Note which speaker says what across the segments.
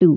Speaker 1: 2।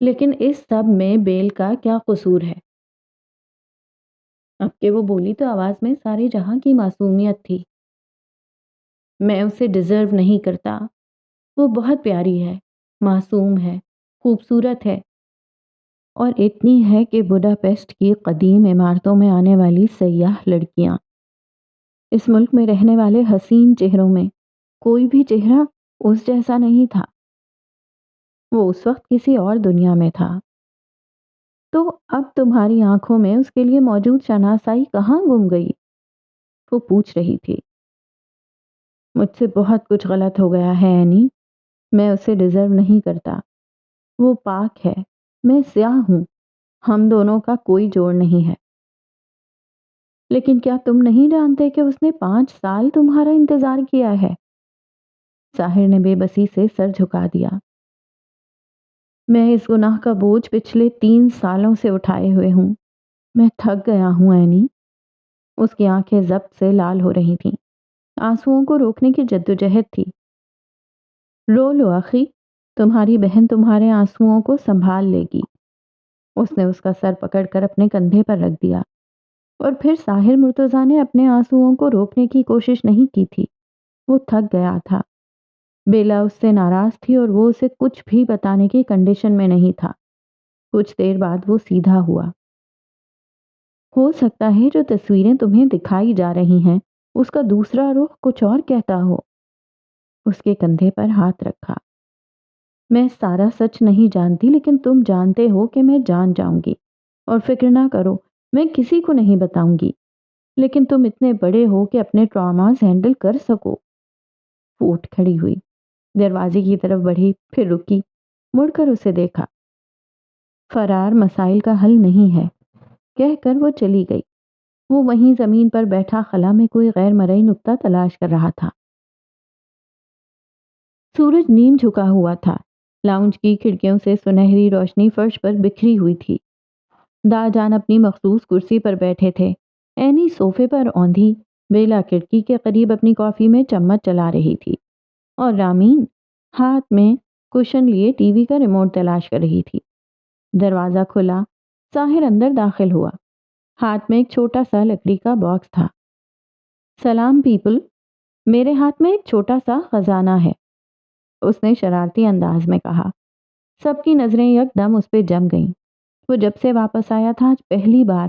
Speaker 1: لیکن اس سب میں بیل کا کیا قصور ہے؟ اب کہ وہ بولی تو آواز میں سارے جہاں کی معصومیت تھی۔ میں اسے ڈیزرو نہیں کرتا۔ وہ بہت پیاری ہے، معصوم ہے، خوبصورت ہے، اور اتنی ہے کہ بڈاپیسٹ کی قدیم عمارتوں میں آنے والی سیاح لڑکیاں اس ملک میں رہنے والے حسین چہروں میں کوئی بھی چہرہ اس جیسا نہیں تھا۔ وہ اس وقت کسی اور دنیا میں تھا۔ تو اب تمہاری آنکھوں میں اس کے لیے موجود شناسائی کہاں گم گئی؟ وہ پوچھ رہی تھی۔ مجھ سے بہت کچھ غلط ہو گیا ہے اینی، میں اسے ڈیزرو نہیں کرتا۔ وہ پاک ہے، میں سیاہ ہوں، ہم دونوں کا کوئی جوڑ نہیں ہے۔ لیکن کیا تم نہیں جانتے کہ اس نے 5 سال تمہارا انتظار کیا ہے؟ ساحر نے بے بسی سے سر جھکا دیا۔ میں اس گناہ کا بوجھ پچھلے 3 سالوں سے اٹھائے ہوئے ہوں۔ میں تھک گیا ہوں اینی۔ اس کی آنکھیں ضبط سے لال ہو رہی تھیں، آنسوؤں کو روکنے کی جدوجہد تھی۔ رو لو اخی، تمہاری بہن تمہارے آنسوؤں کو سنبھال لے گی۔ اس نے اس کا سر پکڑ کر اپنے کندھے پر رکھ دیا، اور پھر ساحر مرتضیٰ نے اپنے آنسوؤں کو روکنے کی کوشش نہیں کی تھی۔ وہ تھک گیا تھا۔ بیلا اس سے ناراض تھی اور وہ اسے کچھ بھی بتانے کی کنڈیشن میں نہیں تھا۔ کچھ دیر بعد وہ سیدھا ہوا۔ ہو سکتا ہے جو تصویریں تمہیں دکھائی جا رہی ہیں اس کا دوسرا رخ کچھ اور کہتا ہو۔ اس کے کندھے پر ہاتھ رکھا۔ میں سارا سچ نہیں جانتی، لیکن تم جانتے ہو کہ میں جان جاؤں گی، اور فکر نہ کرو، میں کسی کو نہیں بتاؤں گی۔ لیکن تم اتنے بڑے ہو کہ اپنے ٹراماز ہینڈل کر سکو۔ وہ اٹھ کھڑی ہوئی، دروازے کی طرف بڑھی، پھر رکی، مڑ کر اسے دیکھا۔ فرار مسائل کا حل نہیں ہے، کہہ کر وہ چلی گئی۔ وہ وہیں زمین پر بیٹھا خلا میں کوئی غیر مرئی نقطہ تلاش کر رہا تھا۔ سورج نیم جھکا ہوا تھا۔ لاؤنج کی کھڑکیوں سے سنہری روشنی فرش پر بکھری ہوئی تھی۔ دا جان اپنی مخصوص کرسی پر بیٹھے تھے۔ اینی صوفے پر اوندھی، بیلا کھڑکی کے قریب اپنی کافی میں چمچ چلا رہی تھی، اور رامین ہاتھ میں کشن لیے ٹی وی کا ریموٹ تلاش کر رہی تھی۔ دروازہ کھلا، ساحر اندر داخل ہوا۔ ہاتھ میں ایک چھوٹا سا لکڑی کا باکس تھا۔ سلام پیپل، میرے ہاتھ میں ایک چھوٹا سا خزانہ ہے، اس نے شرارتی انداز میں کہا۔ سب کی نظریں یک دم اس پہ جم گئیں۔ وہ جب سے واپس آیا تھا آج پہلی بار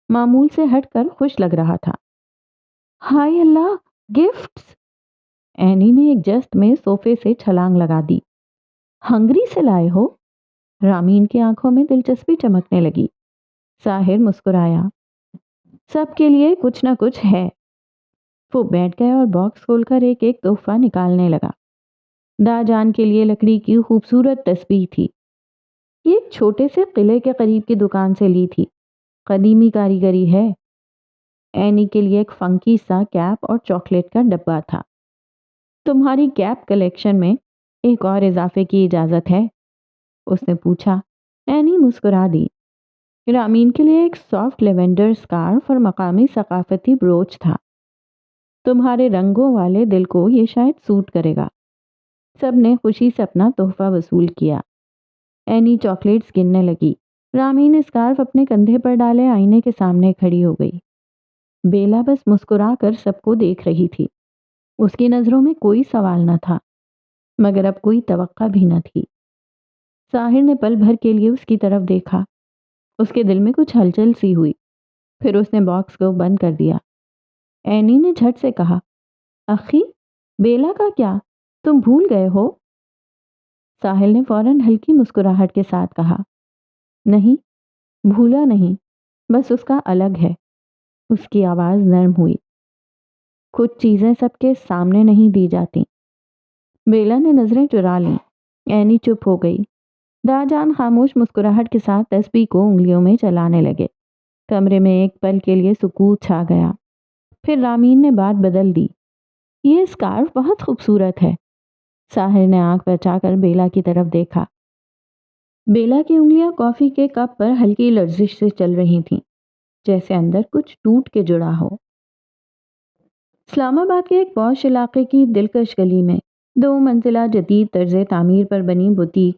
Speaker 1: معمول سے ہٹ کر خوش لگ رہا تھا۔ ہائے اللہ، گفٹس! اینی نے ایک جست میں صوفے سے چھلانگ لگا دی۔ ہنگری سے لائے ہو؟ رامین کی آنکھوں میں دلچسپی چمکنے لگی۔ ساحر مسکرایا۔ سب کے لیے کچھ نہ کچھ ہے۔ وہ بیٹھ گیا اور باکس کھول کر ایک ایک تحفہ نکالنے لگا۔ دا جان کے لیے لکڑی کی خوبصورت تسبیح تھی۔ یہ ایک چھوٹے سے قلعے کے قریب کی دکان سے لی تھی، قدیمی کاریگری ہے۔ اینی کے لیے ایک فنکی سا کیپ اور چاکلیٹ کا ڈبہ تھا۔ تمہاری کیپ کلیکشن میں ایک اور اضافے کی اجازت ہے؟ اس نے پوچھا۔ اینی مسکرا دی۔ رامین کے لیے ایک سافٹ لیونڈر سکارف اور مقامی ثقافتی بروچ تھا۔ تمہارے رنگوں والے دل کو یہ شاید سوٹ کرے گا۔ سب نے خوشی سے اپنا تحفہ وصول کیا۔ اینی چاکلیٹس گننے لگی۔ رامین اسکارف اپنے کندھے پر ڈالے آئینے کے سامنے کھڑی ہو گئی۔ بیلا بس مسکرا کر سب کو دیکھ رہی تھی۔ اس کی نظروں میں کوئی سوال نہ تھا، مگر اب کوئی توقع بھی نہ تھی۔ ساحر نے پل بھر کے لیے اس کی طرف دیکھا۔ اس کے دل میں کچھ ہلچل سی ہوئی، پھر اس نے باکس کو بند کر دیا۔ اینی نے جھٹ سے کہا، اخی، بیلا کا کیا؟ تم بھول گئے ہو؟ ساحل نے فوراً ہلکی مسکراہٹ کے ساتھ کہا، نہیں، بھولا نہیں، بس اس کا الگ ہے۔ اس کی آواز نرم ہوئی۔ کچھ چیزیں سب کے سامنے نہیں دی جاتی۔ بیلا نے نظریں چرا لیں۔ اینی چپ ہو گئی۔ دا جان خاموش مسکراہٹ کے ساتھ تسبیح کو انگلیوں میں چلانے لگے۔ کمرے میں ایک پل کے لیے سکوت چھا گیا۔ پھر رامین نے بات بدل دی۔ یہ اسکارف بہت خوبصورت ہے۔ ساحر نے آنکھ بچا کر بیلا کی طرف دیکھا۔ بیلا کی انگلیاں کافی کے کپ پر ہلکی لرزش سے چل رہی تھیں، جیسے اندر کچھ ٹوٹ کے جڑا ہو۔ اسلام آباد کے ایک پوش علاقے کی دلکش گلی میں 2 منزلہ جدید طرز تعمیر پر بنی بوتیک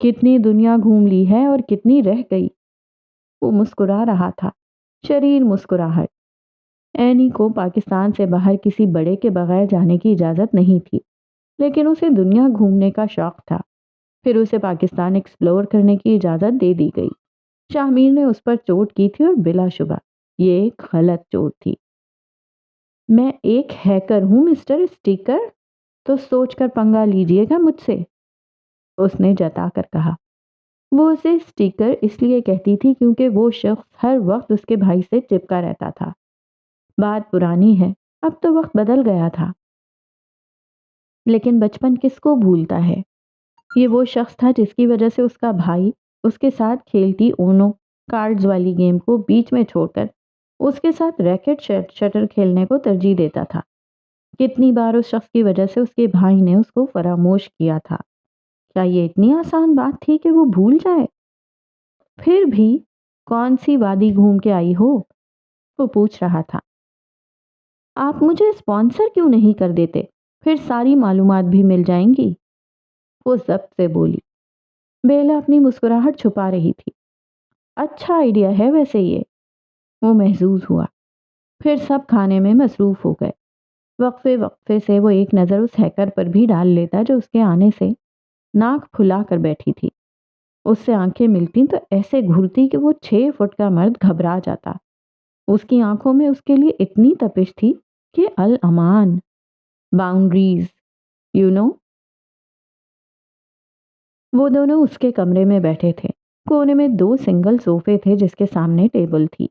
Speaker 1: کتنی دنیا گھوم لی ہے اور کتنی رہ گئی۔ وہ مسکرا رہا تھا، شریر مسکراہٹ۔ اینی کو پاکستان سے باہر کسی بڑے کے بغیر جانے کی اجازت نہیں تھی، لیکن اسے دنیا گھومنے کا شوق تھا۔ پھر اسے پاکستان ایکسپلور کرنے کی اجازت دے دی گئی۔ شاہ میر نے اس پر چوٹ کی تھی اور بلا شبہ یہ ایک غلط چوٹ تھی۔ میں ایک ہیکر ہوں مسٹر اسٹیکر، تو سوچ کر پنگا لیجئے گا مجھ سے، اس نے جتا کر کہا۔ وہ اسے اسٹیکر اس لیے کہتی تھی کیونکہ وہ شخص ہر وقت اس کے بھائی سے چپکا رہتا تھا۔ بات پرانی ہے، اب تو وقت بدل گیا تھا، لیکن بچپن کس کو بھولتا ہے۔ یہ وہ شخص تھا جس کی وجہ سے اس کا بھائی اس کے ساتھ کھیلتی اونو کارڈز والی گیم کو بیچ میں چھوڑ کر اس کے ساتھ ریکٹ شٹر کھیلنے کو ترجیح دیتا تھا۔ کتنی بار اس شخص کی وجہ سے اس کے بھائی نے اس کو فراموش کیا تھا۔ کیا یہ اتنی آسان بات تھی کہ وہ بھول جائے؟ پھر بھی کون سی وادی گھوم کے آئی ہو؟ وہ پوچھ رہا تھا۔ آپ مجھے اسپانسر کیوں نہیں کر دیتے؟ پھر ساری معلومات بھی مل جائیں گی، وہ ضبط سے بولی۔ بیلا اپنی مسکراہٹ چھپا رہی تھی۔ اچھا آئیڈیا ہے ویسے یہ، وہ محظوظ ہوا۔ پھر سب کھانے میں مصروف ہو گئے۔ وقفے وقفے سے وہ ایک نظر اس ہیکر پر بھی ڈال لیتا جو اس کے آنے سے ناک پھلا کر بیٹھی تھی۔ اس سے آنکھیں ملتی تو ایسے گھرتی کہ وہ 6 فٹ کا مرد گھبرا جاتا۔ اس کی آنکھوں میں اس کے لیے اتنی تپش تھی کہ الامان، باؤنڈریز، یو نو۔ وہ دونوں اس کے کمرے میں بیٹھے تھے۔ کونے میں 2 سنگل صوفے تھے جس کے سامنے ٹیبل تھی۔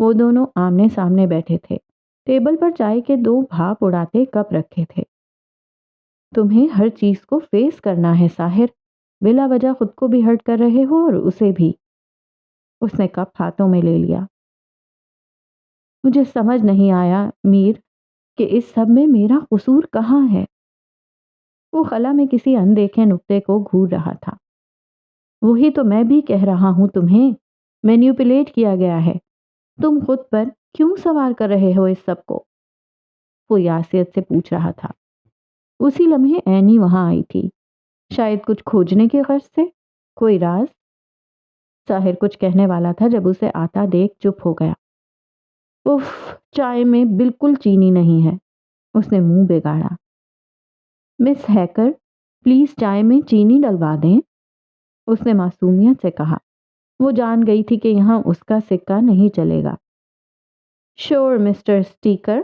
Speaker 1: وہ دونوں آمنے سامنے بیٹھے تھے۔ ٹیبل پر چائے کے 2 بھاپ اڑاتے کپ رکھے تھے۔ تمہیں ہر چیز کو فیس کرنا ہے ساحر، بلا وجہ خود کو بھی ہرٹ کر رہے ہو اور اسے بھی۔ اس نے کپ ہاتھوں میں لے لیا۔ مجھے سمجھ نہیں آیا میر کہ اس سب میں میرا قصور کہاں ہے۔ وہ خلا میں کسی اندیکھے نقطے کو گھور رہا تھا۔ وہی تو میں بھی کہہ رہا ہوں تمہیں، مینیپولیٹ کیا گیا ہے۔ تم خود پر کیوں سوار کر رہے ہو اس سب کو؟ وہ یاسیت سے پوچھ رہا تھا۔ اسی لمحے اینی وہاں آئی تھی، شاید کچھ کھوجنے کی غرض سے۔ کوئی راز؟ ساحر کچھ کہنے والا تھا جب اسے آتا دیکھ چپ ہو گیا۔ اف، چائے میں بالکل چینی نہیں ہے، اس نے منہ بگاڑا۔ مس ہیکر، پلیز چائے میں چینی ڈلوا دیں، اس نے معصومیت سے کہا۔ وہ جان گئی تھی کہ یہاں اس کا سکہ نہیں چلے گا۔ شور مسٹر اسٹیکر۔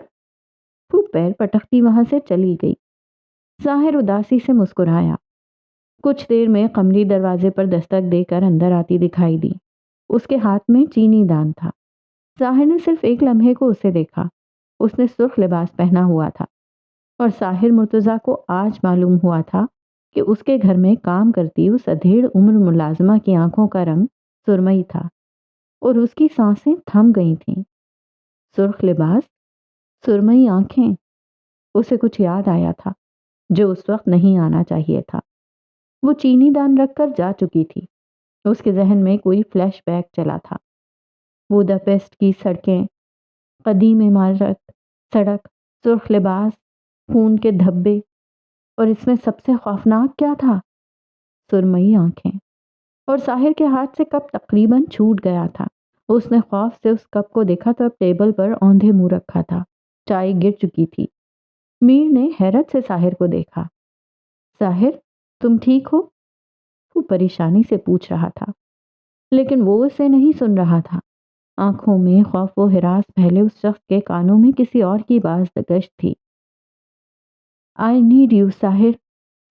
Speaker 1: وہ پیر پٹکتی وہاں سے چلی گئی۔ ظاہر اداسی سے مسکرایا۔ کچھ دیر میں قمری دروازے پر دستک دے کر اندر آتی دکھائی دی۔ اس کے ہاتھ میں چینی دان تھا۔ ظاہر نے صرف ایک لمحے کو اسے دیکھا۔ اس نے سرخ لباس پہنا ہوا تھا اور ساحر مرتضیٰ کو آج معلوم ہوا تھا کہ اس کے گھر میں کام کرتی اس ادھیڑ عمر ملازمہ کی آنکھوں کا رنگ سرمئی تھا اور اس کی سانسیں تھم گئی تھیں۔ سرخ لباس، سرمئی آنکھیں، اسے کچھ یاد آیا تھا جو اس وقت نہیں آنا چاہیے تھا۔ وہ چینی دان رکھ کر جا چکی تھی۔ اس کے ذہن میں کوئی فلیش بیک چلا تھا۔ بوداپیسٹ کی سڑکیں، قدیم عمارت، سڑک، سرخ لباس، خون کے دھبے، اور اس میں سب سے خوفناک کیا تھا؟ سرمئی آنکھیں۔ اور ساحر کے ہاتھ سے کپ تقریباً چھوٹ گیا تھا۔ اس نے خوف سے اس کپ کو دیکھا تو اب ٹیبل پر اوندھے منہ رکھا تھا۔ چائے گر چکی تھی۔ میر نے حیرت سے ساحر کو دیکھا۔ ساحر، تم ٹھیک ہو؟ وہ پریشانی سے پوچھ رہا تھا، لیکن وہ اسے نہیں سن رہا تھا۔ آنکھوں میں خوف و ہراس پھیلے اس شخص کے کانوں میں کسی اور کی باز گشت تھی۔ I need you, Sahir.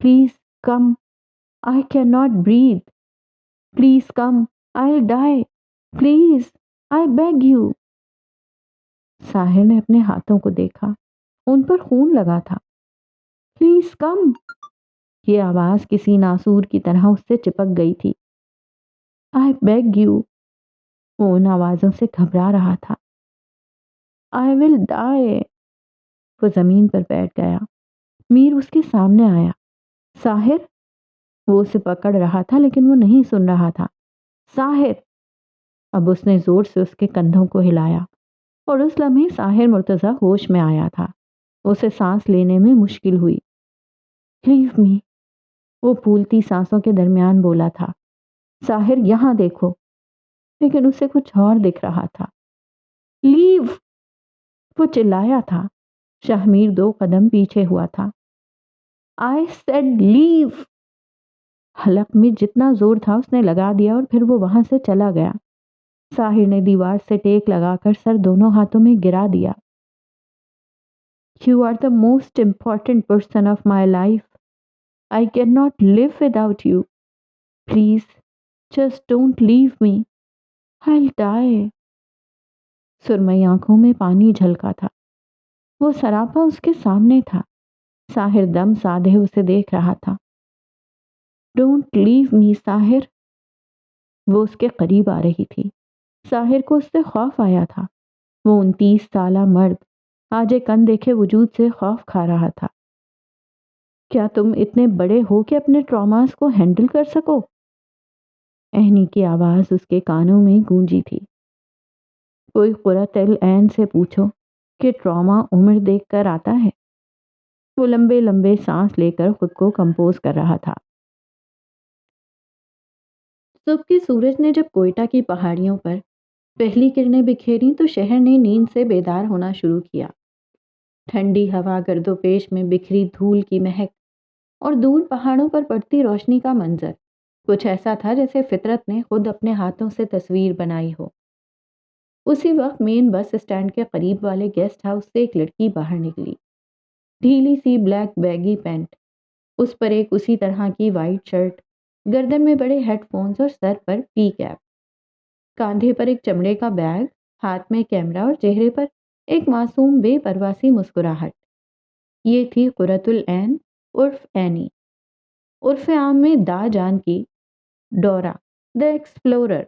Speaker 1: Please come. I cannot breathe. Please come. I'll die. Please, I beg you. ساحر نے اپنے ہاتھوں کو دیکھا، ان پر خون لگا تھا۔ Please come. یہ آواز کسی ناسور کی طرح اس سے چپک گئی تھی۔ I beg you. وہ ان آوازوں سے گھبرا رہا تھا۔ I will die. وہ زمین پر بیٹھ گیا۔ میر اس کے سامنے آیا۔ ساحر، وہ اسے پکڑ رہا تھا لیکن وہ نہیں سن رہا تھا۔ ساحر! اب اس نے زور سے اس کے کندھوں کو ہلایا اور اس لمحے ساحر مرتضیٰ ہوش میں آیا تھا۔ اسے سانس لینے میں مشکل ہوئی۔ لیو می، وہ پھولتی سانسوں کے درمیان بولا تھا، ساحر یہاں دیکھو، لیکن اسے کچھ اور دکھ رہا تھا۔ لیو! وہ چلایا تھا۔ شاہمیر 2 قدم پیچھے ہوا تھا۔ آئی سیڈ لیو! حلق میں جتنا زور تھا اس نے لگا دیا اور پھر وہ وہاں سے چلا گیا۔ ساحر نے دیوار سے ٹیک لگا کر سر دونوں ہاتھوں میں گرا دیا۔ You are the most important person of my life. I cannot live without you. Please, just don't leave me. I'll die. سرمئی آنکھوں میں پانی جھلکا تھا۔ وہ سراپا اس کے سامنے تھا۔ ساحر دم سادھے اسے دیکھ رہا تھا۔ Don't leave me, ساحر۔ وہ اس کے قریب آ رہی تھی۔ ساحر کو اس سے خوف آیا تھا۔ وہ 29 سالہ مرد آج ایک ان دیکھے وجود سے خوف کھا رہا تھا۔ کیا تم اتنے بڑے ہو کہ اپنے ٹراماز کو ہینڈل کر سکو؟ اینی کی آواز اس کے کانوں میں گونجی تھی۔ کوئی قرۃ العین سے پوچھو کہ ٹراما عمر دیکھ کر آتا ہے۔ وہ لمبے لمبے سانس لے کر خود کو کمپوز کر رہا تھا۔ صبح کے سورج نے جب کوئٹہ کی پہاڑیوں پر پہلی کرنیں بکھیری تو شہر نے نیند سے بیدار ہونا شروع کیا۔ ٹھنڈی ہوا، گرد و پیش میں بکھری دھول کی مہک اور دور پہاڑوں پر پڑتی روشنی کا منظر کچھ ایسا تھا جیسے فطرت نے خود اپنے ہاتھوں سے تصویر بنائی ہو۔ اسی وقت مین بس اسٹینڈ کے قریب والے گیسٹ ہاؤس سے ایک لڑکی باہر نکلی۔ ڈھیلی سی بلیک بیگی پینٹ، اس پر ایک اسی طرح کی وائٹ شرٹ، گردن میں بڑے ہیڈ فونز اور سر پر پی کیپ، کاندھے پر ایک چمڑے کا بیگ، ہاتھ میں کیمرہ اور چہرے پر ایک معصوم بے پرواسی مسکراہٹ۔ یہ تھی قرۃ العین عرف اینی، عرف عام میں دا جان کی ڈورا دی ایکسپلورر۔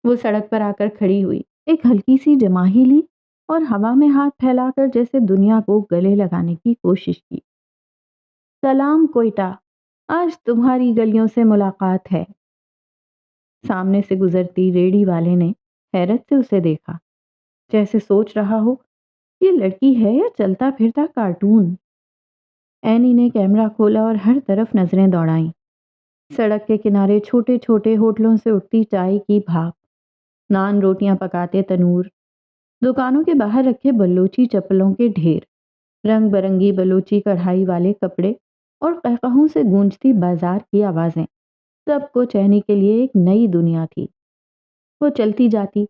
Speaker 1: وہ سڑک پر آ کر کھڑی ہوئی، ایک ہلکی سی جماہی لی اور ہوا میں ہاتھ پھیلا کر جیسے دنیا کو گلے لگانے کی کوشش کی۔ سلام کوئٹہ، آج تمہاری گلیوں سے ملاقات ہے۔ سامنے سے گزرتی ریڑھی والے نے حیرت سے اسے دیکھا، جیسے سوچ رہا ہو یہ لڑکی ہے یا چلتا پھرتا کارٹون۔ اینی نے کیمرہ کھولا اور ہر طرف نظریں دوڑائیں۔ سڑک کے کنارے چھوٹے چھوٹے ہوٹلوں سے اٹھتی چائے کی بھاپ، نان روٹیاں پکاتے تنور، دکانوں کے باہر رکھے بلوچی چپلوں کے ڈھیر، رنگ برنگی بلوچی کڑھائی والے کپڑے اور قہقہوں سے گونجتی بازار کی آوازیں، سب کچھ اینی کے لیے ایک نئی دنیا تھی۔ وہ چلتی جاتی،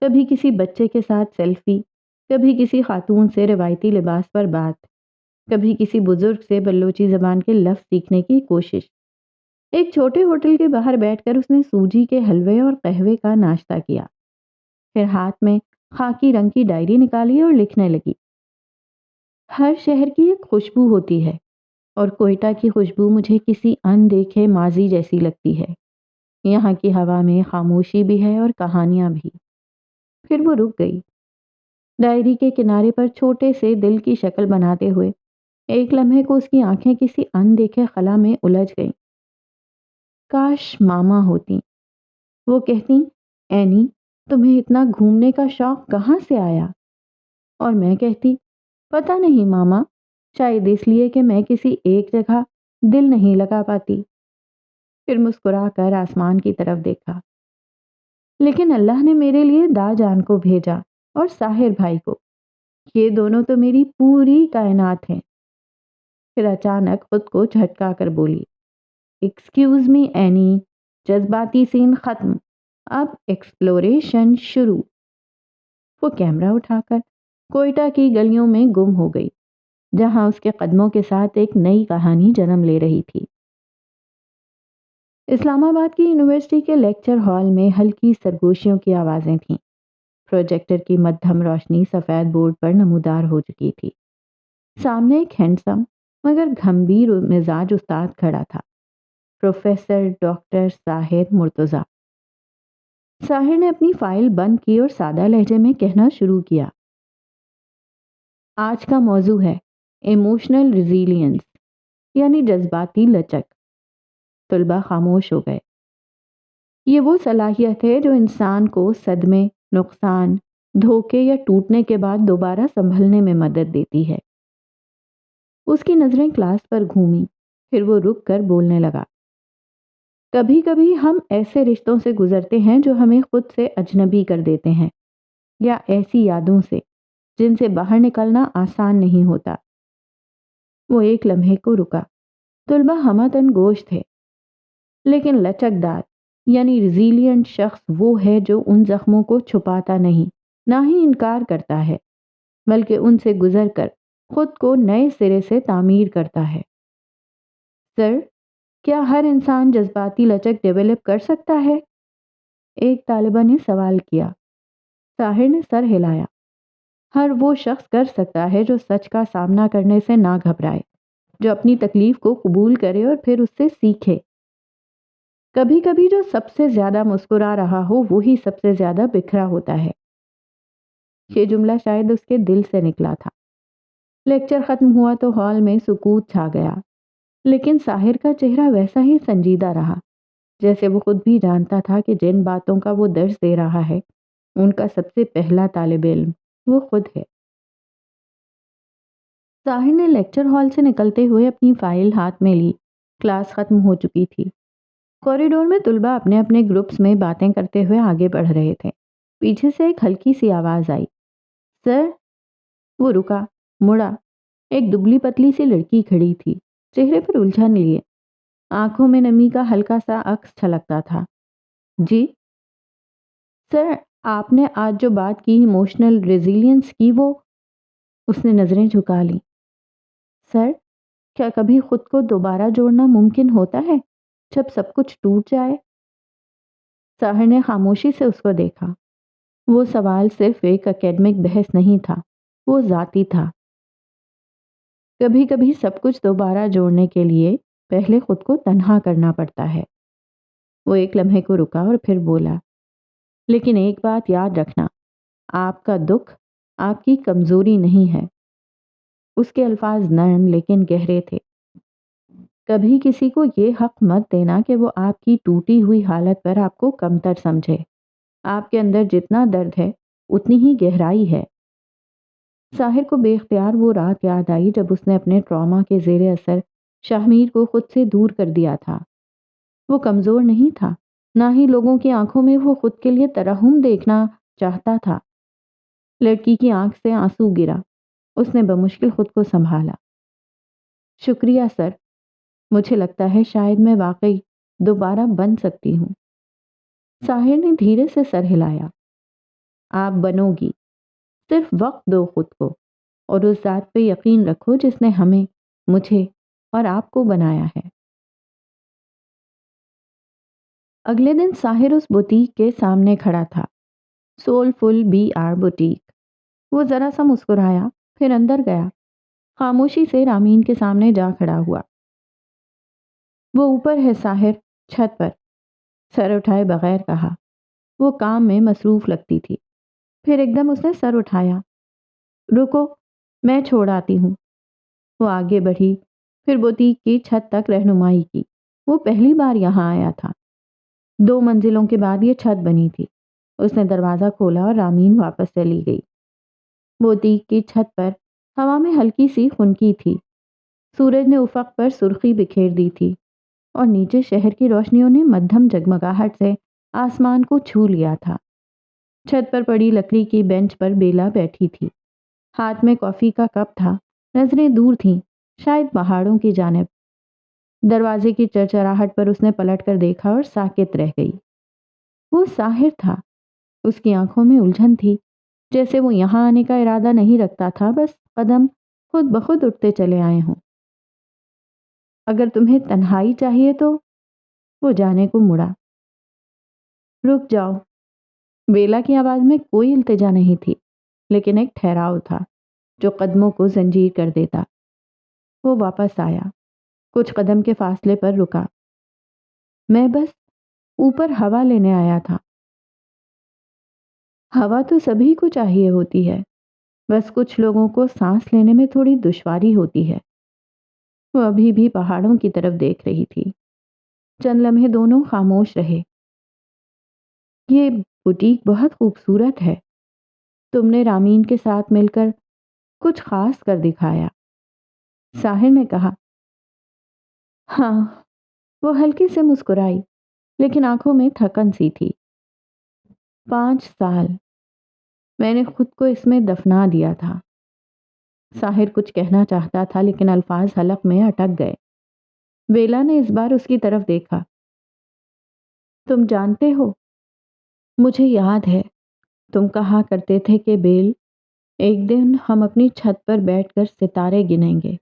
Speaker 1: کبھی کسی بچے کے ساتھ سیلفی، کبھی کسی خاتون سے روایتی لباس پر بات، کبھی کسی بزرگ سے بلوچی زبان کے لفظ سیکھنے کی کوشش۔ ایک چھوٹے ہوٹل کے باہر بیٹھ کر اس نے سوجی کے حلوے اور قہوے کا ناشتہ کیا، پھر ہاتھ میں خاکی رنگ کی ڈائری نکالی اور لکھنے لگی۔ ہر شہر کی ایک خوشبو ہوتی ہے اور کوئٹہ کی خوشبو مجھے کسی ان دیکھے ماضی جیسی لگتی ہے۔ یہاں کی ہوا میں خاموشی بھی ہے اور کہانیاں بھی۔ پھر وہ رک گئی، ڈائری کے کنارے پر چھوٹے سے دل کی شکل بناتے ہوئے۔ ایک لمحے کو اس کی آنکھیں کسی ان دیکھے خلا میں الجھ گئیں۔ کاش ماما ہوتی، وہ کہتی، اینی تمہیں اتنا گھومنے کا شوق کہاں سے آیا؟ اور میں کہتی، پتہ نہیں ماما، شاید اس لیے کہ میں کسی ایک جگہ دل نہیں لگا پاتی۔ پھر مسکرا کر آسمان کی طرف دیکھا۔ لیکن اللہ نے میرے لیے دا جان کو بھیجا اور ساحر بھائی کو، یہ دونوں تو میری پوری کائنات ہیں۔ پھر اچانک خود کو جھٹکا کر بولی، ایکسکیوز می اینی، جذباتی سین ختم، اب ایکسپلوریشن شروع۔ وہ کیمرہ اٹھا کر کوئٹہ کی گلیوں میں گم ہو گئی، جہاں اس کے قدموں کے ساتھ ایک نئی کہانی جنم لے رہی تھی۔ اسلام آباد کی یونیورسٹی کے لیکچر ہال میں ہلکی سرگوشیوں کی آوازیں تھیں۔ پروجیکٹر کی مدھم روشنی سفید بورڈ پر نمودار ہو چکی تھی۔ سامنے ایک ہینڈسم مگر گھمبیر مزاج استاد کھڑا تھا، پروفیسر ڈاکٹر ساحر مرتضیٰ۔ ساحر نے اپنی فائل بند کی اور سادہ لہجے میں کہنا شروع کیا، آج کا موضوع ہے ایموشنل ریزیلینس، یعنی جذباتی لچک۔ طلبہ خاموش ہو گئے۔ یہ وہ صلاحیت ہے جو انسان کو صدمے، نقصان، دھوکے یا ٹوٹنے کے بعد دوبارہ سنبھلنے میں مدد دیتی ہے۔ اس کی نظریں کلاس پر گھومی، پھر وہ رک کر بولنے لگا، کبھی کبھی ہم ایسے رشتوں سے گزرتے ہیں جو ہمیں خود سے اجنبی کر دیتے ہیں، یا ایسی یادوں سے جن سے باہر نکلنا آسان نہیں ہوتا۔ وہ ایک لمحے کو رکا۔ طلبہ ہمہ گوش تھے، لیکن لچکدار یعنی ریزیلینٹ شخص وہ ہے جو ان زخموں کو چھپاتا نہیں، نہ ہی انکار کرتا ہے، بلکہ ان سے گزر کر خود کو نئے سرے سے تعمیر کرتا ہے۔ سر، کیا ہر انسان جذباتی لچک ڈیولپ کر سکتا ہے؟ ایک طالبہ نے سوال کیا۔ طاہر نے سر ہلایا۔ ہر وہ شخص کر سکتا ہے جو سچ کا سامنا کرنے سے نہ گھبرائے، جو اپنی تکلیف کو قبول کرے اور پھر اس سے سیکھے۔ کبھی کبھی جو سب سے زیادہ مسکرا رہا ہو وہی سب سے زیادہ بکھرا ہوتا ہے۔ یہ جملہ شاید اس کے دل سے نکلا تھا۔ لیکچر ختم ہوا تو ہال میں سکوت چھا گیا، لیکن ساحر کا چہرہ ویسا ہی سنجیدہ رہا، جیسے وہ خود بھی جانتا تھا کہ جن باتوں کا وہ درس دے رہا ہے ان کا سب سے پہلا طالب علم وہ خود ہے۔ ساحر نے لیکچر ہال سے نکلتے ہوئے اپنی فائل ہاتھ میں لی۔ کلاس ختم ہو چکی تھی۔ کوریڈور میں طلبہ اپنے اپنے گروپس میں باتیں کرتے ہوئے آگے بڑھ رہے تھے۔ پیچھے سے ایک ہلکی سی آواز آئی، سر۔ وہ رکا، مڑا۔ ایک دبلی پتلی سی لڑکی کھڑی تھی، چہرے پر الجھن لیے، آنکھوں میں نمی کا ہلکا سا عکس چھلکتا تھا۔ جی سر، آپ نے آج جو بات کی ایموشنل ریزیلینس کی، وہ… اس نے نظریں جھکا لیں۔ سر، کیا کبھی خود کو دوبارہ جوڑنا ممکن ہوتا ہے جب سب کچھ ٹوٹ جائے؟ ساحر نے خاموشی سے اس کو دیکھا۔ وہ سوال صرف ایک اکیڈمک بحث نہیں تھا، وہ ذاتی تھا۔ کبھی کبھی سب کچھ دوبارہ جوڑنے کے لیے پہلے خود کو تنہا کرنا پڑتا ہے۔ وہ ایک لمحے کو رکا اور پھر بولا، لیکن ایک بات یاد رکھنا، آپ کا دکھ آپ کی کمزوری نہیں ہے۔ اس کے الفاظ نرم لیکن گہرے تھے۔ کبھی کسی کو یہ حق مت دینا کہ وہ آپ کی ٹوٹی ہوئی حالت پر آپ کو کمتر سمجھے۔ آپ کے اندر جتنا درد ہے اتنی ہی گہرائی ہے۔ ساحر کو بے اختیار وہ رات یاد آئی جب اس نے اپنے ٹراما کے زیر اثر شاہمیر کو خود سے دور کر دیا تھا۔ وہ کمزور نہیں تھا، نہ ہی لوگوں کی آنکھوں میں وہ خود کے لیے ترحم دیکھنا چاہتا تھا۔ لڑکی کی آنکھ سے آنسو گرا۔ اس نے بمشکل خود کو سنبھالا۔ شکریہ سر، مجھے لگتا ہے شاید میں واقعی دوبارہ بن سکتی ہوں۔ ساحر نے دھیرے سے سر ہلایا۔ آپ بنو گی، صرف وقت دو خود کو، اور اس ذات پہ یقین رکھو جس نے ہمیں، مجھے اور آپ کو بنایا ہے۔ اگلے دن ساحر اس بوتیک کے سامنے کھڑا تھا، سول فل BR بوتیک۔ وہ ذرا سا مسکرایا، پھر اندر گیا، خاموشی سے رامین کے سامنے جا کھڑا ہوا۔ وہ اوپر ہے ساحر، چھت پر، سر اٹھائے بغیر کہا۔ وہ کام میں مصروف لگتی تھی۔ پھر ایک دم اس نے سر اٹھایا۔ رکو، میں چھوڑ آتی ہوں۔ وہ آگے بڑھی، پھر بوتیک کی چھت تک رہنمائی کی۔ وہ پہلی بار یہاں آیا تھا۔ 2 منزلوں کے بعد یہ چھت بنی تھی۔ اس نے دروازہ کھولا اور رامین واپس چلی گئی۔ بوتیک کی چھت پر ہوا میں ہلکی سی خنکی تھی۔ سورج نے افق پر سرخی بکھیر دی تھی اور نیچے شہر کی روشنیوں نے مدھم جگمگاہٹ سے آسمان کو چھو لیا تھا۔ چھت پر پڑی لکڑی کی بینچ پر بیلا بیٹھی تھی۔ ہاتھ میں کافی کا کپ تھا، نظریں دور تھیں، شاید پہاڑوں کی جانب۔ دروازے کی چرچراہٹ پر اس نے پلٹ کر دیکھا اور ساکت رہ گئی۔ وہ ساحر تھا۔ اس کی آنکھوں میں الجھن تھی، جیسے وہ یہاں آنے کا ارادہ نہیں رکھتا تھا، بس قدم خود بخود اٹھتے چلے آئے ہوں۔ اگر تمہیں تنہائی چاہیے تو… وہ جانے کو مڑا۔ رک جاؤ۔ بیلا کی آواز میں کوئی التجا نہیں تھی، لیکن ایک ٹھہراؤ تھا جو قدموں کو زنجیر کر دیتا۔ وہ واپس آیا، کچھ قدم کے فاصلے پر رکا۔ میں بس اوپر ہوا لینے آیا تھا۔ ہوا تو سبھی کو چاہیے ہوتی ہے، بس کچھ لوگوں کو سانس لینے میں تھوڑی دشواری ہوتی ہے۔ وہ ابھی بھی پہاڑوں کی طرف دیکھ رہی تھی۔ چند لمحے دونوں خاموش رہے۔ یہ بوٹیک بہت خوبصورت ہے۔ تم نے رامین کے ساتھ مل کر کچھ خاص کر دکھایا، ساحر نے کہا۔ ہاں، وہ ہلکی سے مسکرائی لیکن آنکھوں میں تھکن سی تھی۔ 5 سال میں نے خود کو اس میں دفنا دیا تھا۔ ساحر کچھ کہنا چاہتا تھا لیکن الفاظ حلق میں اٹک گئے۔ بیلا نے اس بار اس کی طرف دیکھا۔ تم جانتے ہو، مجھے یاد ہے تم کہا کرتے تھے کہ بیل، ایک دن ہم اپنی چھت پر بیٹھ کر ستارے گنیں گے،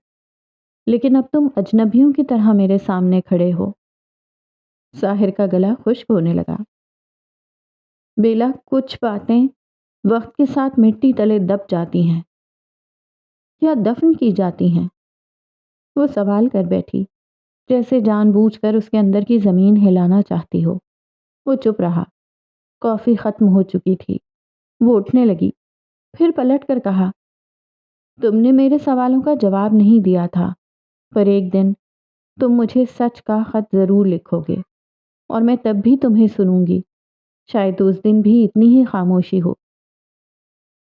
Speaker 1: لیکن اب تم اجنبیوں کی طرح میرے سامنے کھڑے ہو۔ ساحر کا گلا خشک ہونے لگا۔ بیلا، کچھ باتیں وقت کے ساتھ مٹی تلے دب جاتی ہیں یا دفن کی جاتی ہیں۔ وہ سوال کر بیٹھی، جیسے جان بوجھ کر اس کے اندر کی زمین ہلانا چاہتی ہو۔ وہ چپ رہا۔ کافی ختم ہو چکی تھی۔ وہ اٹھنے لگی، پھر پلٹ کر کہا، تم نے میرے سوالوں کا جواب نہیں دیا تھا، پر ایک دن تم مجھے سچ کا خط ضرور لکھو گے اور میں تب بھی تمہیں سنوں گی۔ شاید اس دن بھی اتنی ہی خاموشی ہو۔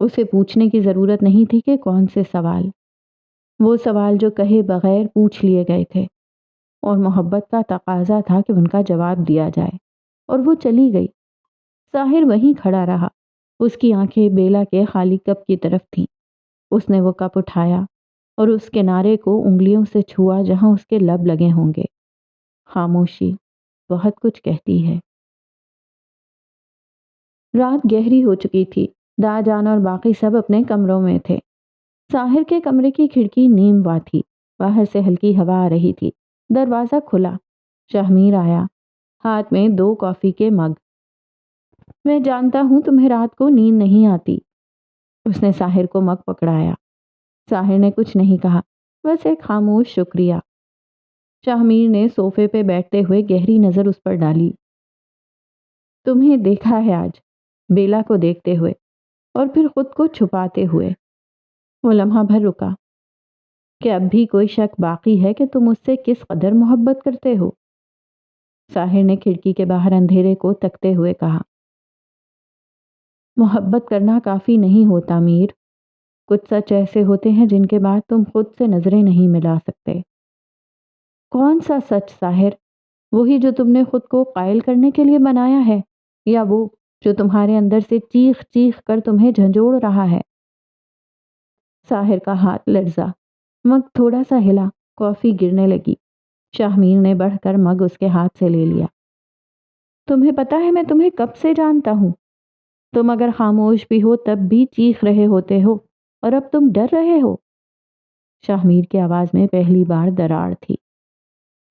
Speaker 1: اسے پوچھنے کی ضرورت نہیں تھی کہ کون سے سوال، وہ سوال جو کہے بغیر پوچھ لیے گئے تھے، اور محبت کا تقاضا تھا کہ ان کا جواب دیا جائے۔ اور وہ چلی گئی۔ ساحر وہیں کھڑا رہا۔ اس کی آنکھیں بیلا کے خالی کپ کی طرف تھیں۔ اس نے وہ کپ اٹھایا اور اس کنارے کو انگلیوں سے چھوا جہاں اس کے لب لگے ہوں گے۔ خاموشی بہت کچھ کہتی ہے۔ رات گہری ہو چکی تھی۔ دا جان اور باقی سب اپنے کمروں میں تھے۔ ساحر کے کمرے کی کھڑکی نیم وا تھی۔ باہر سے ہلکی ہوا آ رہی تھی۔ دروازہ کھلا۔ شہمیر آیا، ہاتھ میں 2 کافی کے مگ۔ میں جانتا ہوں تمہیں رات کو نیند نہیں آتی۔ اس نے ساحر کو مگ پکڑایا۔ ساحر نے کچھ نہیں کہا، بس ایک خاموش شکریہ۔ شہمیر نے صوفے پہ بیٹھتے ہوئے گہری نظر اس پر ڈالی۔ تمہیں دیکھا ہے آج، بیلا کو دیکھتے ہوئے اور پھر خود کو چھپاتے ہوئے۔ وہ لمحہ بھر رکا۔ کہ اب بھی کوئی شک باقی ہے کہ تم اس سے کس قدر محبت کرتے ہو؟ ساحر نے کھڑکی کے باہر اندھیرے کو تکتے ہوئے کہا، محبت کرنا کافی نہیں ہوتا میر۔ کچھ سچ ایسے ہوتے ہیں جن کے بعد تم خود سے نظریں نہیں ملا سکتے۔ کون سا سچ ساحر؟ وہی جو تم نے خود کو قائل کرنے کے لیے بنایا ہے، یا وہ جو تمہارے اندر سے چیخ چیخ کر تمہیں جھنجھوڑ رہا ہے؟ ساحر کا ہاتھ لرزا۔ مگ تھوڑا سا ہلا، کافی گرنے لگی۔ شہمیر نے بڑھ کر مگ اس کے ہاتھ سے لے لیا۔ تمہیں پتا ہے میں تمہیں کب سے جانتا ہوں؟ تم اگر خاموش بھی ہو تب بھی چیخ رہے ہوتے ہو، اور اب تم ڈر رہے ہو۔ شہمیر کی آواز میں پہلی بار دراڑ تھی۔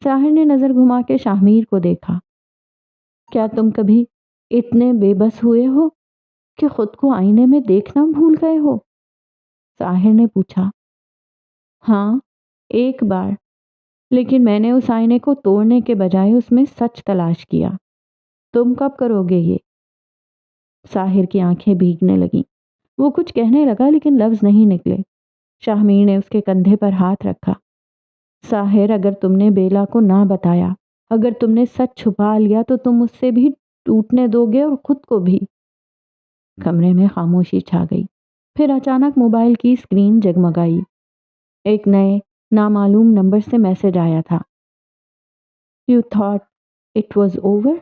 Speaker 1: ساحر نے نظر گھما کے شہمیر کو دیکھا۔ کیا تم کبھی اتنے بے بس ہوئے ہو کہ خود کو آئینے میں دیکھنا بھول گئے ہو؟ ساحر نے پوچھا۔ ہاں، ایک بار، لیکن میں نے اس آئینے کو توڑنے کے بجائے اس میں سچ تلاش کیا۔ تم کب کرو گے یہ؟ ساحر کی آنکھیں بھیگنے لگیں۔ وہ کچھ کہنے لگا لیکن لفظ نہیں نکلے۔ شہمیر نے اس کے کندھے پر ہاتھ رکھا۔ ساحر، اگر تم نے بیلا کو نہ بتایا، اگر تم نے سچ چھپا لیا تو تم اس سے بھی ٹوٹنے دو گے اور خود کو بھی۔ کمرے میں خاموشی چھا گئی۔ پھر اچانک موبائل کی اسکرین جگمگائی۔ ایک نئے نامعلوم نمبر سے میسج آیا تھا۔ You thought it was over؟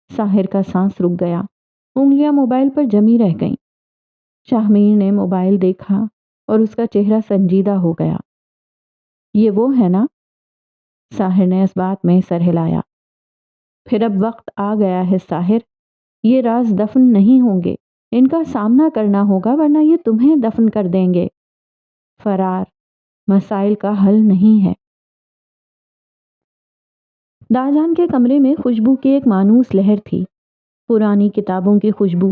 Speaker 1: ساحر کا سانس رک گیا۔ انگلیاں موبائل پر جمی رہ گئیں۔ شہمیر نے موبائل دیکھا اور اس کا چہرہ سنجیدہ ہو گیا۔ یہ وہ ہے نا؟ ساحر نے اس بات میں سر ہلایا۔ پھر اب وقت آ گیا ہے ساحر، یہ راز دفن نہیں ہوں گے، ان کا سامنا کرنا ہوگا ورنہ یہ تمہیں دفن کر دیں گے۔ فرار مسائل کا حل نہیں ہے۔ داجان کے کمرے میں خوشبو کی ایک مانوس لہر تھی۔ پرانی کتابوں کی خوشبو،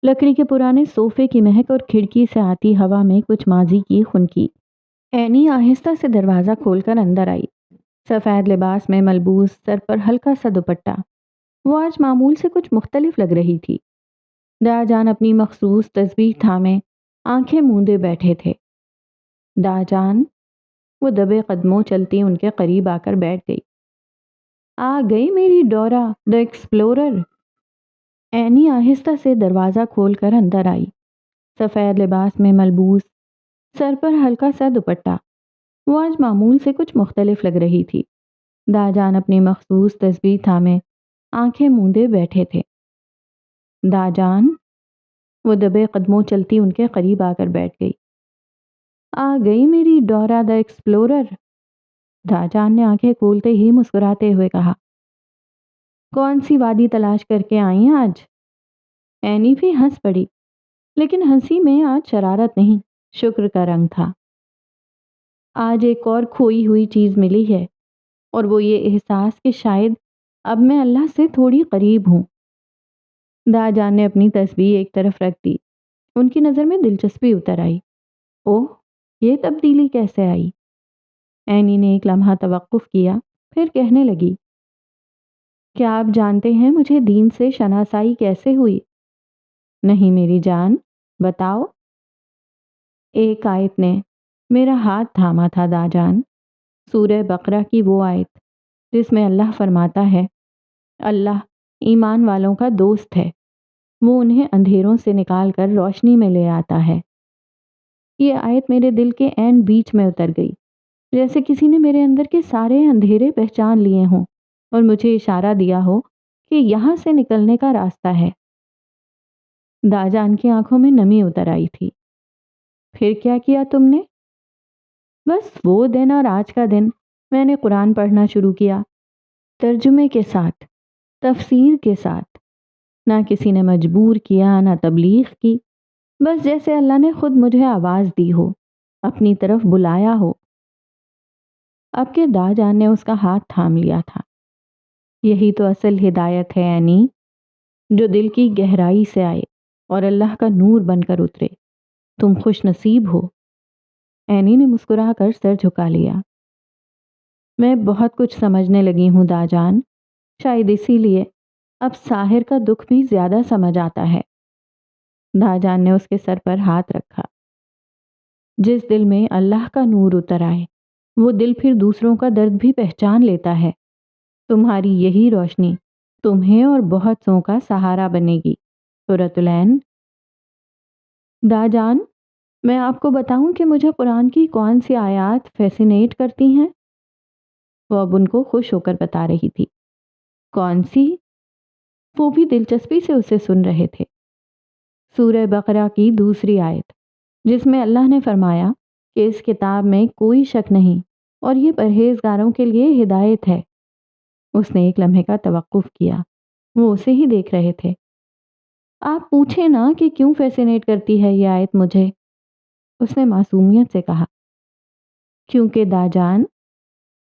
Speaker 1: لکڑی کے پرانے صوفے کی مہک اور کھڑکی سے آتی ہوا میں کچھ ماضی کی خنکی۔ اینی آہستہ سے دروازہ کھول کر اندر آئی۔ سفید لباس میں ملبوس، سر پر ہلکا سا دوپٹہ۔ وہ آج معمول سے کچھ مختلف لگ رہی تھی۔ داجان اپنی مخصوص تسبیح تھامے آنکھیں موندے بیٹھے تھے۔ داجان، وہ دبے قدموں چلتی ان کے قریب آ کر بیٹھ گئی۔ آ گئی میری ڈورا دی ایکسپلورر۔ اینی آہستہ سے دروازہ کھول کر اندر آئی۔ سفید لباس میں ملبوس، سر پر ہلکا سا دوپٹہ۔ وہ آج معمول سے کچھ مختلف لگ رہی تھی۔ داجان اپنی مخصوص تسبیح تھامے آنکھیں موندے بیٹھے تھے۔ داجان، وہ دبے قدموں چلتی ان کے قریب آ کر بیٹھ گئی۔ آ گئی میری ڈورا دا ایکسپلورر، داجان نے آنکھیں کھولتے ہی مسکراتے ہوئے کہا۔ کون سی وادی تلاش کر کے آئی ہیں آج؟ اینی بھی ہنس پڑی، لیکن ہنسی میں آج شرارت نہیں، شکر کا رنگ تھا۔ آج ایک اور کھوئی ہوئی چیز ملی ہے، اور وہ یہ احساس کہ شاید اب میں اللہ سے تھوڑی قریب ہوں۔ داجان نے اپنی تسبیح ایک طرف رکھ دی۔ ان کی نظر میں دلچسپی اتر آئی۔ اوہ، یہ تبدیلی کیسے آئی؟ اینی نے ایک لمحہ توقف کیا، پھر کہنے لگی، کیا آپ جانتے ہیں مجھے دین سے شناسائی کیسے ہوئی؟ نہیں میری جان، بتاؤ۔ ایک آیت نے میرا ہاتھ تھاما تھا داجان، سورہ بقرہ کی وہ آیت جس میں اللہ فرماتا ہے، اللہ ایمان والوں کا دوست ہے، وہ انہیں اندھیروں سے نکال کر روشنی میں لے آتا ہے۔ یہ آیت میرے دل کے عین بیچ میں اتر گئی، جیسے کسی نے میرے اندر کے سارے اندھیرے پہچان لیے ہوں اور مجھے اشارہ دیا ہو کہ یہاں سے نکلنے کا راستہ ہے۔ داجان کی آنکھوں میں نمی اتر آئی تھی۔ پھر کیا کیا تم نے؟ بس وہ دن اور آج کا دن میں نے قرآن پڑھنا شروع کیا، ترجمے کے ساتھ، تفسیر کے ساتھ۔ نہ کسی نے مجبور کیا، نہ تبلیغ کی، بس جیسے اللہ نے خود مجھے آواز دی ہو، اپنی طرف بلایا ہو۔ اب کے داجان نے اس کا ہاتھ تھام لیا تھا۔ یہی تو اصل ہدایت ہے اینی، جو دل کی گہرائی سے آئے اور اللہ کا نور بن کر اترے۔ تم خوش نصیب ہو۔ اینی نے مسکرا کر سر جھکا لیا۔ میں بہت کچھ سمجھنے لگی ہوں داجان، شاید اسی لیے اب ساحر کا دکھ بھی زیادہ سمجھ آتا ہے۔ داجان نے اس کے سر پر ہاتھ رکھا۔ جس دل میں اللہ کا نور اتر آئے، وہ دل پھر دوسروں کا درد بھی پہچان لیتا ہے۔ تمہاری یہی روشنی تمہیں اور بہت سوں کا سہارا بنے گی۔ سورۃ العین۔ داجان، میں آپ کو بتاؤں کہ مجھے قرآن کی کون سی آیات فیسینیٹ کرتی ہیں؟ وہ اب ان کو خوش ہو کر بتا رہی تھی۔ کون سی؟ وہ بھی دلچسپی سے اسے سن رہے تھے۔ سورہ بقرہ کی دوسری آیت، جس میں اللہ نے فرمایا کہ اس کتاب میں کوئی شک نہیں اور یہ پرہیزگاروں کے لیے ہدایت ہے۔ اس نے ایک لمحے کا توقف کیا، وہ اسے ہی دیکھ رہے تھے۔ آپ پوچھیں نا کہ کیوں فیسینیٹ کرتی ہے یہ آیت مجھے؟ اس نے معصومیت سے کہا۔ کیونکہ داجان،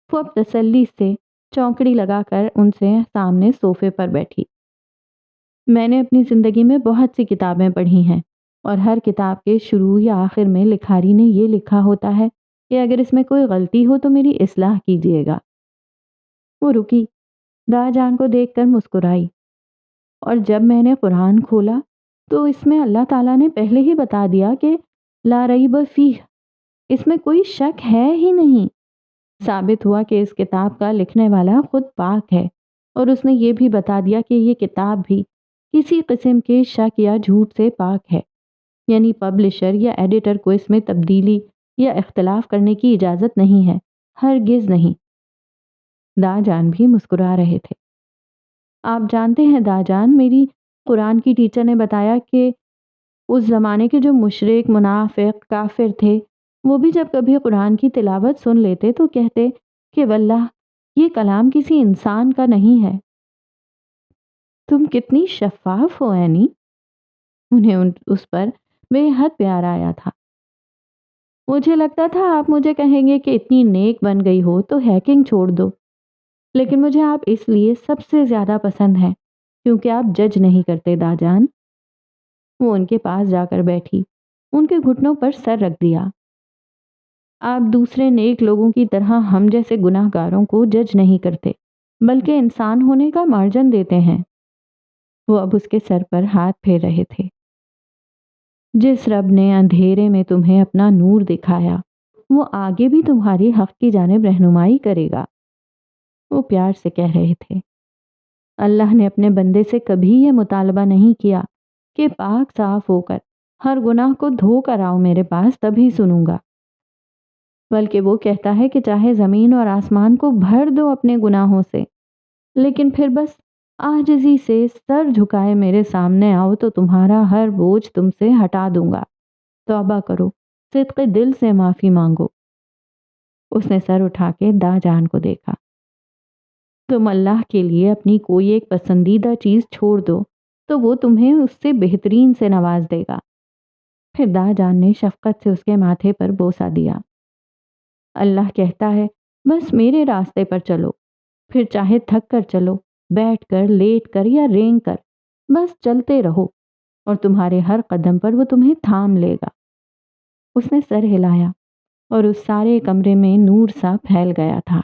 Speaker 1: وہ اب تسلی سے چونکڑی لگا کر ان سے سامنے صوفے پر بیٹھی۔ میں نے اپنی زندگی میں بہت سی کتابیں پڑھی ہیں، اور ہر کتاب کے شروع یا آخر میں لکھاری نے یہ لکھا ہوتا ہے کہ اگر اس میں کوئی غلطی ہو تو میری اصلاح کیجیے گا۔ وہ رکی، داجان کو دیکھ کر مسکرائی، اور جب میں نے قرآن کھولا تو اس میں اللہ تعالیٰ نے پہلے ہی بتا دیا کہ لا ریب فیہ، اس میں کوئی شک ہے ہی نہیں۔ ثابت ہوا کہ اس کتاب کا لکھنے والا خود پاک ہے، اور اس نے یہ بھی بتا دیا کہ یہ کتاب بھی کسی قسم کے شک یا جھوٹ سے پاک ہے، یعنی پبلشر یا ایڈیٹر کو اس میں تبدیلی یا اختلاف کرنے کی اجازت نہیں ہے، ہرگز نہیں۔ داجان بھی مسکرا رہے تھے۔ آپ جانتے ہیں داجان، میری قرآن کی ٹیچر نے بتایا کہ اس زمانے کے جو مشرک، منافق، کافر تھے، وہ بھی جب کبھی قرآن کی تلاوت سن لیتے تو کہتے کہ واللہ یہ کلام کسی انسان کا نہیں ہے۔ تم کتنی شفاف ہو اینی۔ انہیں اس پر بے حد پیار آیا تھا۔ مجھے لگتا تھا آپ مجھے کہیں گے کہ اتنی نیک بن گئی ہو تو ہیکنگ چھوڑ دو، لیکن مجھے آپ اس لیے سب سے زیادہ پسند ہیں کیونکہ آپ جج نہیں کرتے داجان۔ وہ ان کے پاس جا کر بیٹھی، ان کے گھٹنوں پر سر رکھ دیا۔ آپ دوسرے نیک لوگوں کی طرح ہم جیسے گناہ گاروں کو جج نہیں کرتے، بلکہ انسان ہونے کا مارجن دیتے ہیں۔ وہ اب اس کے سر پر ہاتھ پھیر رہے تھے۔ جس رب نے اندھیرے میں تمہیں اپنا نور دکھایا، وہ آگے بھی تمہاری حق کی جانب رہنمائی کرے گا۔ وہ پیار سے کہہ رہے تھے۔ اللہ نے اپنے بندے سے کبھی یہ مطالبہ نہیں کیا کہ پاک صاف ہو کر ہر گناہ کو دھو کر آؤ میرے پاس، تبھی سنوں گا۔ بلکہ وہ کہتا ہے کہ چاہے زمین اور آسمان کو بھر دو اپنے گناہوں سے، لیکن پھر بس عاجزی سے سر جھکائے میرے سامنے آؤ تو تمہارا ہر بوجھ تم سے ہٹا دوں گا۔ توبہ کرو، صدق دل سے معافی مانگو۔ اس نے سر اٹھا کے دا جان کو دیکھا۔ تم اللہ کے لیے اپنی کوئی ایک پسندیدہ چیز چھوڑ دو تو وہ تمہیں اس سے بہترین سے نواز دے گا۔ پھر دا جان نے شفقت سے اس کے ماتھے پر بوسہ دیا۔ اللہ کہتا ہے بس میرے راستے پر چلو، پھر چاہے تھک کر چلو، بیٹھ کر، لیٹ کر یا رینگ کر، بس چلتے رہو اور تمہارے ہر قدم پر وہ تمہیں تھام لے گا۔ اس نے سر ہلایا اور اس سارے کمرے میں نور سا پھیل گیا تھا۔